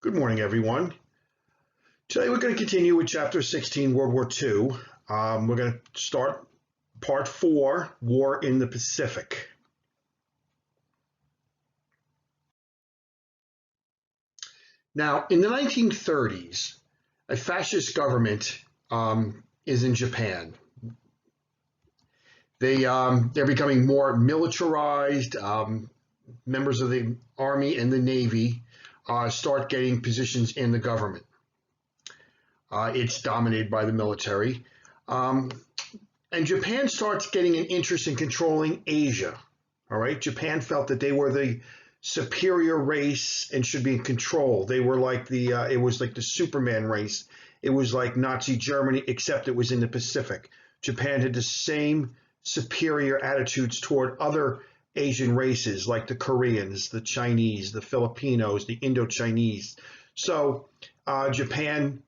Good morning, everyone. Today we're going to continue with Chapter 16, World War II. We're going to start Part 4, War in the Pacific. Now, in the 1930s, a fascist government is in Japan. They're becoming more militarized. Members of the Army and the Navy start getting positions in the government. It's dominated by the military. And Japan starts getting an interest in controlling Asia. All right, Japan felt that they were the superior race and should be in control. They were like it was like the Superman race. It was like Nazi Germany, except it was in the Pacific. Japan had the same superior attitudes toward other Asian races like the Koreans, the Chinese, the Filipinos, the Indo-Chinese. So Japan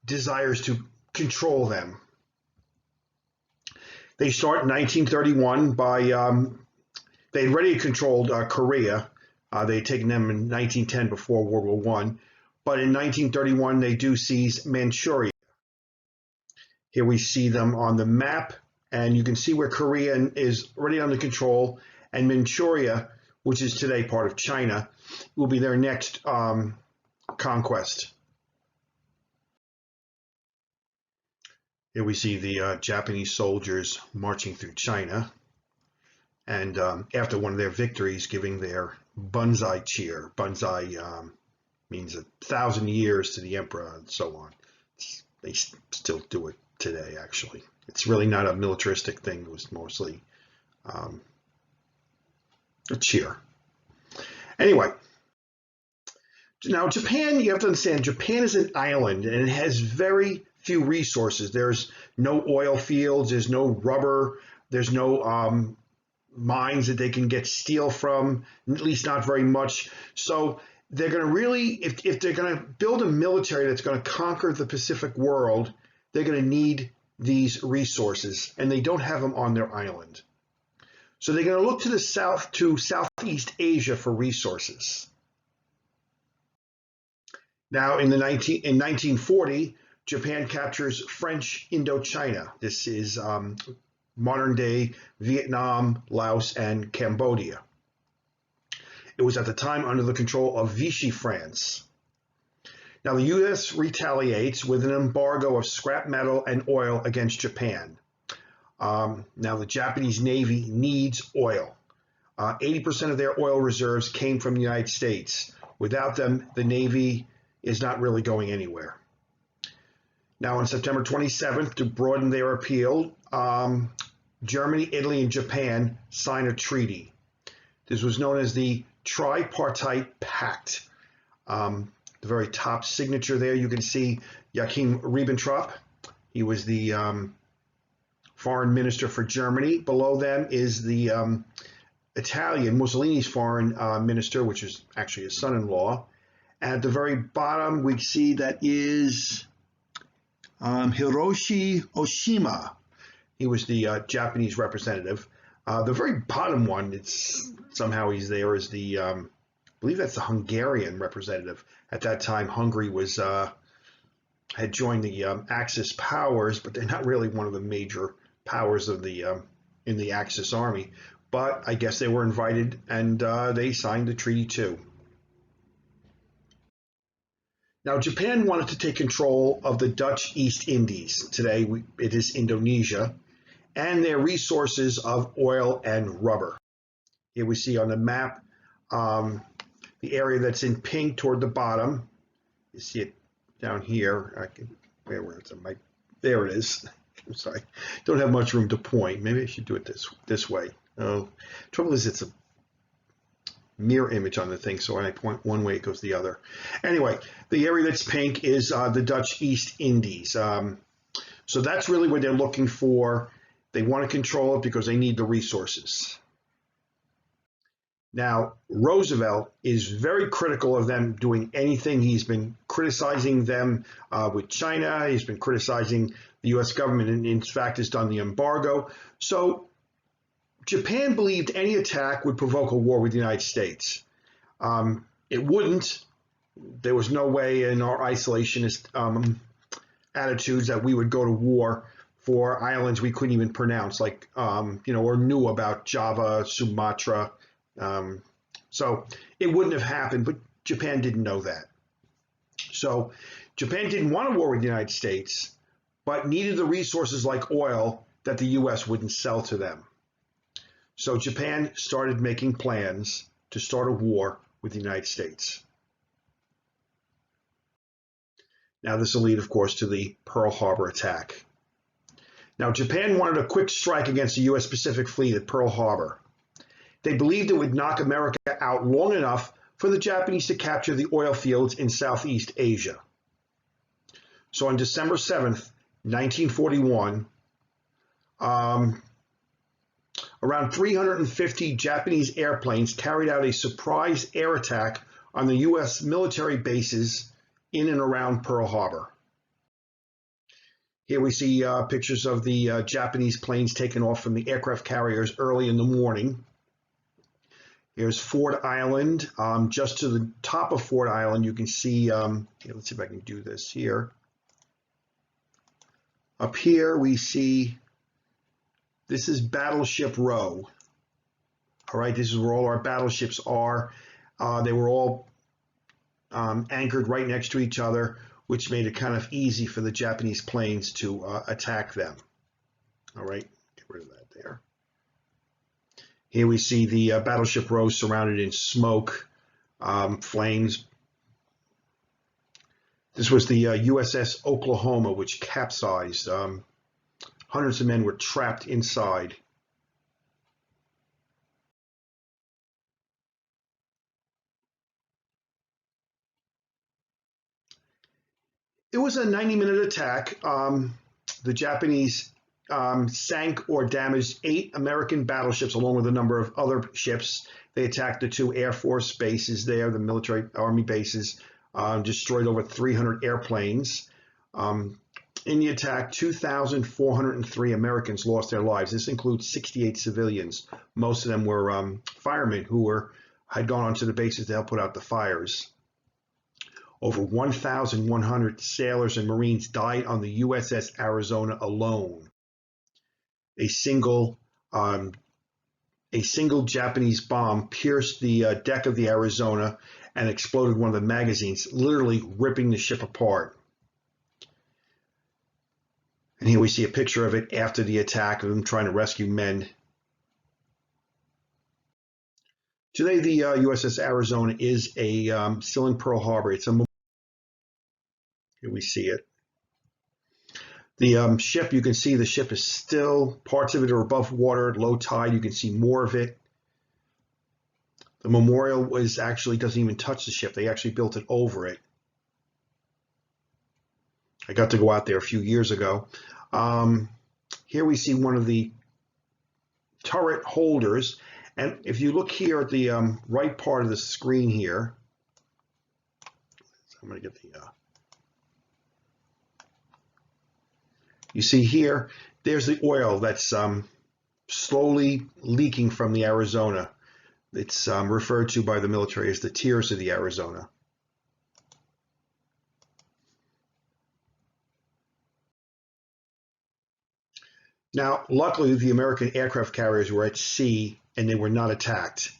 desires to control them. They start in 1931 by, they had already controlled Korea. They had taken them in 1910 before World War I. But in 1931, they do seize Manchuria. Here we see them on the map. And you can see where Korea is already under control, and Manchuria, which is today part of China, will be their next conquest. Here we see the Japanese soldiers marching through China, and after one of their victories, giving their banzai cheer. Banzai means 1,000 years to the emperor, and so on. They still do it today, actually. It's really not a militaristic thing. It was mostly a cheer. Anyway, now Japan, you have to understand, Japan is an island and it has very few resources. There's no oil fields, there's no rubber, there's no mines that they can get steel from, at least not very much. So they're going to really, if they're going to build a military that's going to conquer the Pacific world, they're going to need these resources, and they don't have them on their island. So they're going to look to the south, to Southeast Asia for resources. Now in 1940, Japan captures French Indochina. This is modern day Vietnam, Laos, and Cambodia. It was at the time under the control of Vichy France. Now, the U.S. retaliates with an embargo of scrap metal and oil against Japan. Now, the Japanese Navy needs oil. 80% of their oil reserves came from the United States. Without them, the Navy is not really going anywhere. Now, on September 27th, to broaden their appeal, Germany, Italy, and Japan signed a treaty. This was known as the Tripartite Pact. The very top signature there, you can see Joachim Ribbentrop. He was the foreign minister for Germany. Below them is the Italian, Mussolini's foreign minister, which is actually his son-in-law. At the very bottom, we see that is Hiroshi Oshima. He was the Japanese representative. The very bottom one, somehow he's there, is the I believe that's the Hungarian representative. At that time, Hungary was had joined the Axis powers, but they're not really one of the major powers of the in the Axis army. But I guess they were invited, and they signed the treaty too. Now, Japan wanted to take control of the Dutch East Indies. Today, it is Indonesia, and their resources of oil and rubber. Here we see on the map the area that's in pink toward the bottom. You see it down here. There it is. I'm sorry. Don't have much room to point. Maybe I should do it this way. Oh, trouble is it's a mirror image on the thing, so when I point one way, it goes the other. Anyway, the area that's pink is the Dutch East Indies. So that's really what they're looking for. They want to control it because they need the resources. Now, Roosevelt is very critical of them doing anything. He's been criticizing them with China. He's been criticizing the U.S. government, and in fact has done the embargo. So Japan believed any attack would provoke a war with the United States. It wouldn't, There was no way in our isolationist attitudes that we would go to war for islands we couldn't even pronounce, like, or knew about Java, Sumatra. So it wouldn't have happened, but Japan didn't know that. So Japan didn't want a war with the United States, but needed the resources like oil that the U.S. wouldn't sell to them. So Japan started making plans to start a war with the United States. Now this will lead, of course, to the Pearl Harbor attack. Now Japan wanted a quick strike against the U.S. Pacific Fleet at Pearl Harbor. They believed it would knock America out long enough for the Japanese to capture the oil fields in Southeast Asia. So on December 7th, 1941, around 350 Japanese airplanes carried out a surprise air attack on the U.S. military bases in and around Pearl Harbor. Here we see pictures of the Japanese planes taken off from the aircraft carriers early in the morning. Here's Ford Island. Just to the top of Ford Island, you can see, let's see if I can do this here. Up here we see, this is Battleship Row. All right, this is where all our battleships are. They were all anchored right next to each other, which made it kind of easy for the Japanese planes to attack them. All right, get rid of that there. Here we see the Battleship Row surrounded in smoke, flames. This was the USS Oklahoma, which capsized. Hundreds of men were trapped inside. It was a 90-minute attack. The Japanese sank or damaged 8 American battleships along with a number of other ships. They attacked the 2 Air Force bases there, the military Army bases, destroyed over 300 airplanes. In the attack, 2,403 Americans lost their lives. This includes 68 civilians. Most of them were firemen who had gone onto the bases to help put out the fires. Over 1,100 sailors and Marines died on the USS Arizona alone. A single Japanese bomb pierced the deck of the Arizona and exploded one of the magazines, literally ripping the ship apart. And here we see a picture of it after the attack of them trying to rescue men. Today, the USS Arizona is still in Pearl Harbor. It's a here we see it. The ship, you can see the ship is still, parts of it are above water at low tide. You can see more of it. The memorial doesn't even touch the ship. They actually built it over it. I got to go out there a few years ago. Here we see one of the turret holders. And if you look here at the right part of the screen here, so I'm going to get the, you see here, there's the oil that's slowly leaking from the Arizona. It's referred to by the military as the tears of the Arizona. Now, luckily, the American aircraft carriers were at sea and they were not attacked.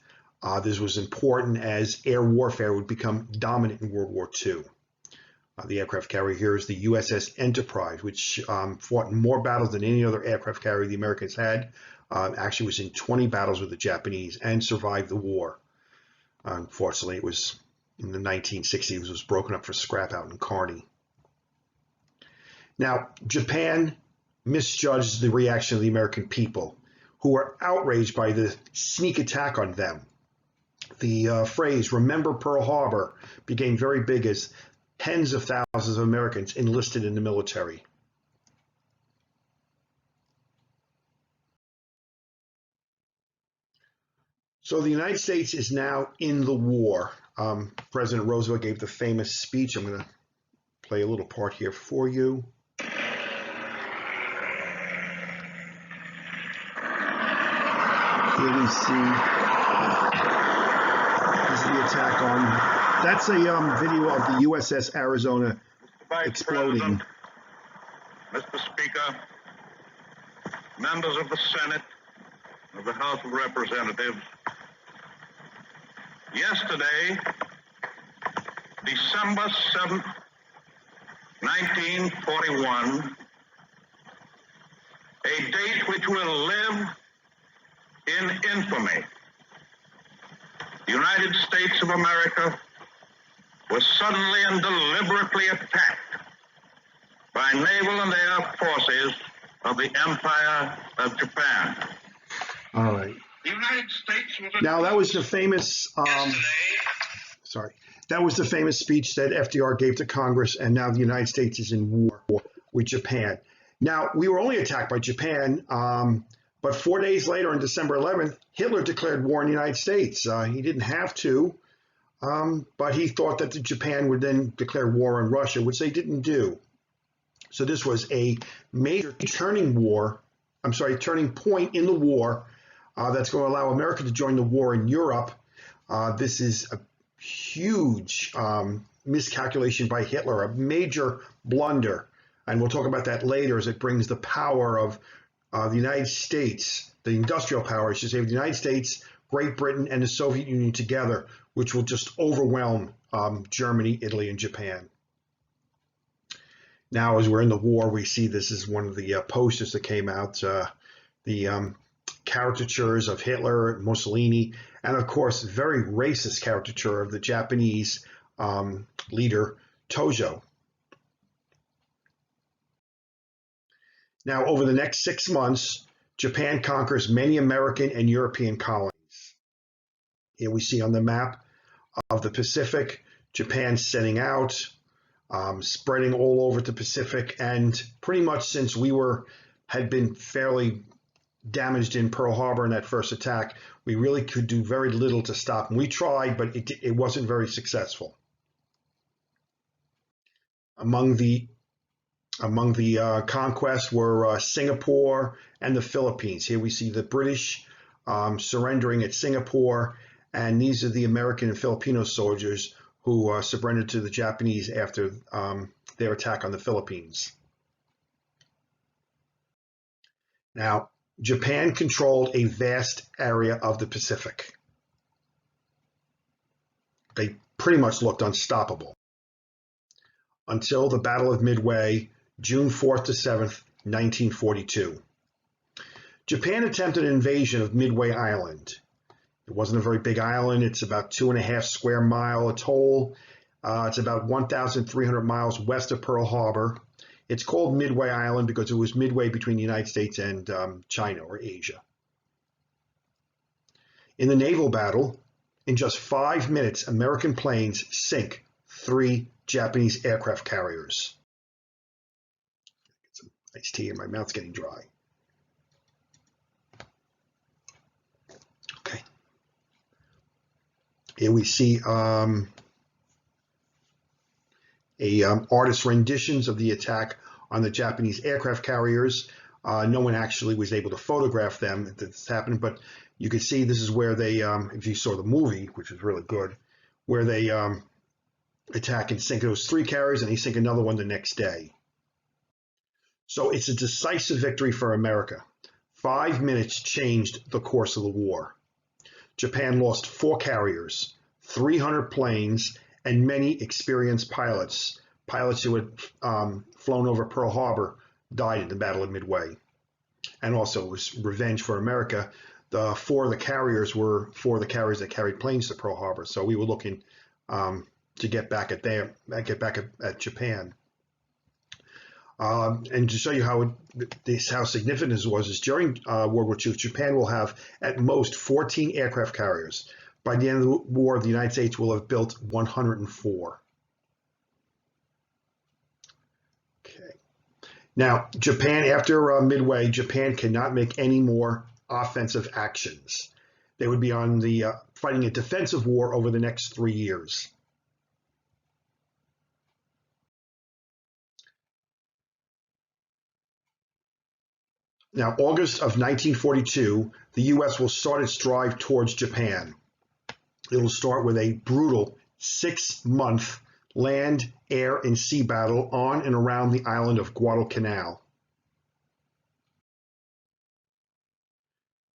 This was important as air warfare would become dominant in World War II. The aircraft carrier here is the USS Enterprise, which fought more battles than any other aircraft carrier the Americans had. Actually was in 20 battles with the Japanese and survived the war. Unfortunately, it was in the 1960s, it was broken up for scrap out in Kearney. Now, Japan misjudged the reaction of the American people, who were outraged by the sneak attack on them. The phrase, "Remember Pearl Harbor," became very big as tens of thousands of Americans enlisted in the military. So the United States is now in the war. President Roosevelt gave the famous speech. I'm going to play a little part here for you. Here we see, this is the attack on That's a video of the USS Arizona exploding. Mr. Speaker, members of the Senate, of the House of Representatives, yesterday, December 7th, 1941, a date which will live in infamy, the United States of America was suddenly and deliberately attacked by naval and air forces of the Empire of Japan. All right. The United States was Now that was the famous. That was the famous speech that FDR gave to Congress, and now the United States is in war with Japan. Now we were only attacked by Japan, but 4 days later, on December 11th, Hitler declared war on the United States. He didn't have to, but he thought that Japan would then declare war on Russia, which they didn't do. So this was a major turning point in the war that's going to allow America to join the war in Europe. This is a huge miscalculation by Hitler, a major blunder. And we'll talk about that later as it brings the power of the United States, the industrial power, I should say, of the United States, Great Britain, and the Soviet Union together, which will just overwhelm Germany, Italy, and Japan. Now, as we're in the war, we see this is one of the posters that came out, the caricatures of Hitler, Mussolini, and of course, very racist caricature of the Japanese leader, Tojo. Now, over the next 6 months, Japan conquers many American and European colonies. Here we see on the map of the Pacific, Japan setting out, spreading all over the Pacific, and pretty much since we had been fairly damaged in Pearl Harbor in that first attack, we really could do very little to stop them. We tried, but it wasn't very successful. Among the conquests were Singapore and the Philippines. Here we see the British surrendering at Singapore, and these are the American and Filipino soldiers who surrendered to the Japanese after their attack on the Philippines. Now, Japan controlled a vast area of the Pacific. They pretty much looked unstoppable until the Battle of Midway, June 4th to 7th, 1942. Japan attempted an invasion of Midway Island. It wasn't a very big island. It's about 2.5 square mile atoll. It's about 1,300 miles west of Pearl Harbor. It's called Midway Island because it was midway between the United States and China or Asia. In the naval battle, in just 5 minutes, American planes sink 3 Japanese aircraft carriers. Get some iced tea, and my mouth's getting dry. Okay. Here we see artist renditions of the attack on the Japanese aircraft carriers. No one actually was able to photograph them that this happened, but you can see this is where they, if you saw the movie, which was really good, where they attack and sink those 3 carriers, and they sink another one the next day. So it's a decisive victory for America. 5 minutes changed the course of the war. Japan lost 4 carriers, 300 planes, and many experienced pilots. Pilots who had flown over Pearl Harbor died in the Battle of Midway. And also, it was revenge for America. 4 of the carriers were 4 of the carriers that carried planes to Pearl Harbor. So we were looking to get back at Japan. And to show you how significant this was, is during World War II, Japan will have at most 14 aircraft carriers. By the end of the war, the United States will have built 104. Okay. Now, Japan, after Midway, Japan cannot make any more offensive actions. They would be on the fighting a defensive war over the next 3 years. Now, August of 1942, the U.S. will start its drive towards Japan. It will start with a brutal 6-month land, air, and sea battle on and around the island of Guadalcanal.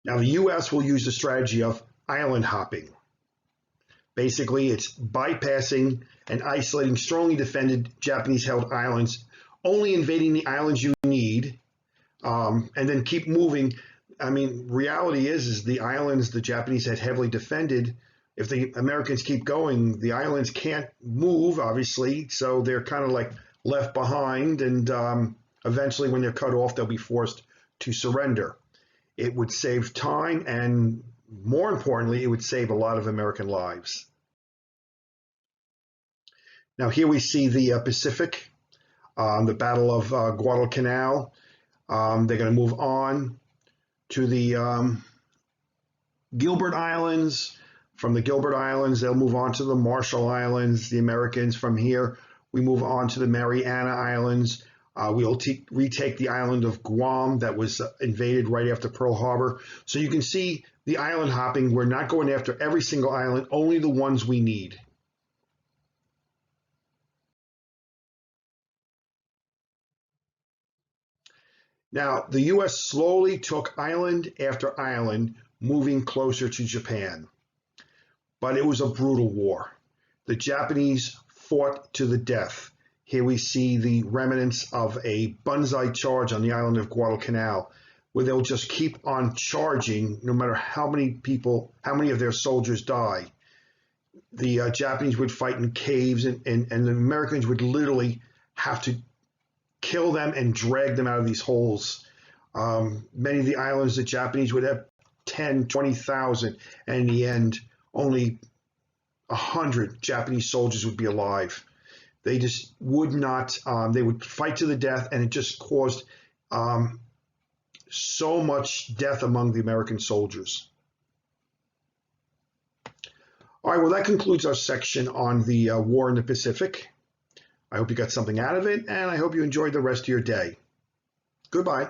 Now, the U.S. will use the strategy of island hopping. Basically, it's bypassing and isolating strongly defended Japanese-held islands, only invading the islands you need, and then keep moving. I mean, reality is the islands the Japanese had heavily defended. If the Americans keep going, the islands can't move, obviously, so they're kind of like left behind, and eventually when they're cut off, they'll be forced to surrender. It would save time, and more importantly, it would save a lot of American lives. Now here we see the Pacific, the Battle of Guadalcanal. They're going to move on to the Gilbert Islands. From the Gilbert Islands, they'll move on to the Marshall Islands, the Americans. From here, we move on to the Mariana Islands. We'll retake the island of Guam that was invaded right after Pearl Harbor. So you can see the island hopping. We're not going after every single island, only the ones we need. Now, the U.S. slowly took island after island, moving closer to Japan. But it was a brutal war. The Japanese fought to the death. Here we see the remnants of a banzai charge on the island of Guadalcanal, where they'll just keep on charging no matter how many of their soldiers die. The Japanese would fight in caves, and the Americans would literally have to kill them and drag them out of these holes. Many of the islands, the Japanese would have 10, 20,000, and in the end, only 100 Japanese soldiers would be alive. They just would not, they would fight to the death, and it just caused so much death among the American soldiers. All right, well, that concludes our section on the war in the Pacific. I hope you got something out of it, and I hope you enjoyed the rest of your day. Goodbye.